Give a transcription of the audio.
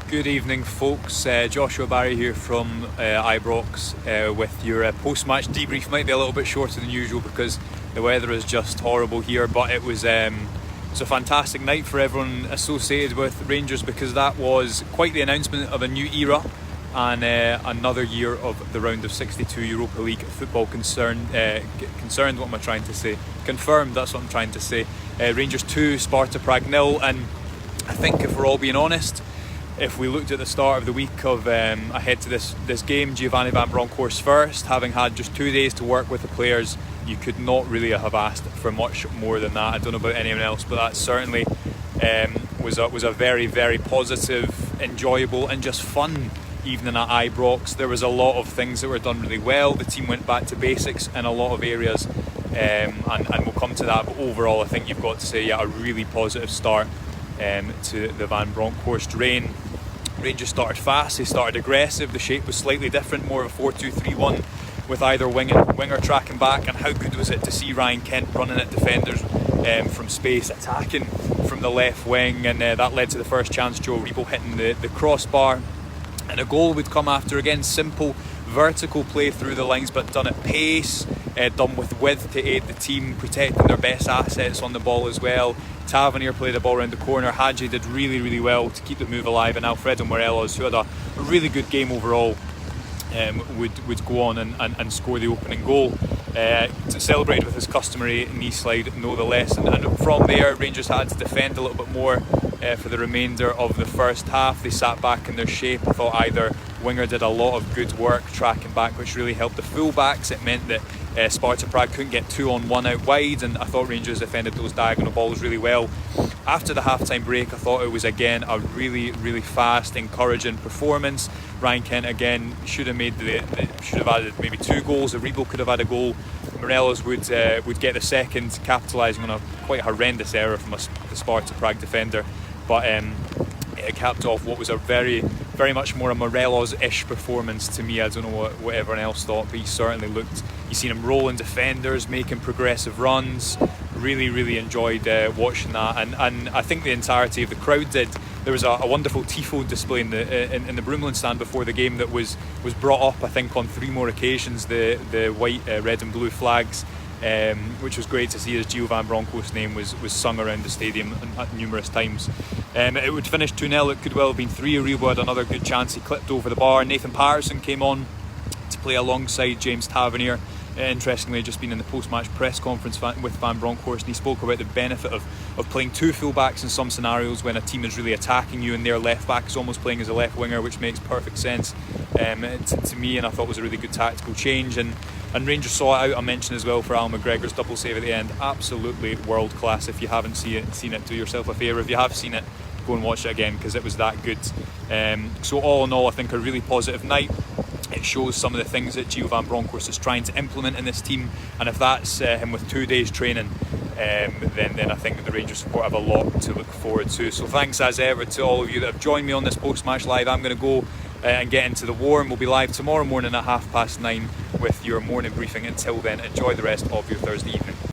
Good evening, folks. Joshua Barrie here from Ibrox with your post-match debrief. Might be a little bit shorter than usual because the weather is just horrible here, but it was a fantastic night for everyone associated with Rangers because that was quite the announcement of a new era and another year of the round of 62 Europa League football concerned. What am I trying to say? Confirmed, that's what I'm trying to say. Rangers 2, Sparta Prague 0, and I think if we're all being honest, if we looked at the start of the week of ahead to this game, Giovanni Van Bronckhorst first, having had just 2 days to work with the players, you could not really have asked for much more than that. I don't know about anyone else, but that certainly was a very, very positive, enjoyable and just fun evening at Ibrox. There was a lot of things that were done really well. The team went back to basics in a lot of areas, and we'll come to that, but overall I think you've got to say a really positive start to the Van Bronckhorst reign. Rangers started fast, they started aggressive, the shape was slightly different, more of a 4-2-3-1 with either winger tracking back, and how good was it to see Ryan Kent running at defenders from space, attacking from the left wing, and that led to the first chance, Joe Rebo hitting the crossbar, and a goal would come after. Again, simple vertical play through the lines, but done at pace, done with width to aid the team, protecting their best assets on the ball as well. Tavernier played the ball around the corner. Hadji did really, really well to keep the move alive, and Alfredo Morelos, who had a really good game overall, would go on and score the opening goal. Celebrated with his customary knee slide, no the less, and from there Rangers had to defend a little bit more for the remainder of the first half. They sat back in their shape. I thought either winger did a lot of good work tracking back, which really helped the full-backs. It meant that Sparta Prague couldn't get 2-on-1 out wide, and I thought Rangers defended those diagonal balls really well. After the half-time break, I thought it was again a really, really fast, encouraging performance. Ryan Kent again should have added maybe 2 goals. Rebo could have had a goal. Morelos would get the second, capitalising on a quite horrendous error from the Sparta Prague defender. But it capped off what was a very, very much more a Morelos-ish performance to me. I don't know what everyone else thought, but he certainly looked. You seen him rolling defenders, making progressive runs. Really, really enjoyed watching that, and I think the entirety of the crowd did. There was a wonderful tifo display in the Broomland stand before the game that was brought up, I think, on 3 more occasions. The white, red, and blue flags, which was great to see as Gio Van Bronckhorst's name was sung around the stadium at numerous times. It would finish 2-0. It could well have been 3. Rebo had another good chance. He clipped over the bar. Nathan Patterson came on to play alongside James Tavernier. Interestingly, just been in the post-match press conference with Van Bronckhorst, and he spoke about the benefit of playing 2 full-backs in some scenarios when a team is really attacking you and their left-back is almost playing as a left winger, which makes perfect sense to me, and I thought it was a really good tactical change. And Rangers saw it out. I mentioned as well for Al McGregor's double save at the end. Absolutely world-class. If you haven't seen it, do yourself a favour. If you have seen it, go and watch it again because it was that good. So all in all, I think a really positive night. It shows some of the things that Gio Van Bronckhorst is trying to implement in this team, and if that's him with 2 days training, then I think the Rangers support have a lot to look forward to. So thanks as ever to all of you that have joined me on this post-match live. I'm going to go and get into the war, and we'll be live tomorrow morning at 9:30 with your morning briefing. Until then, enjoy the rest of your Thursday evening.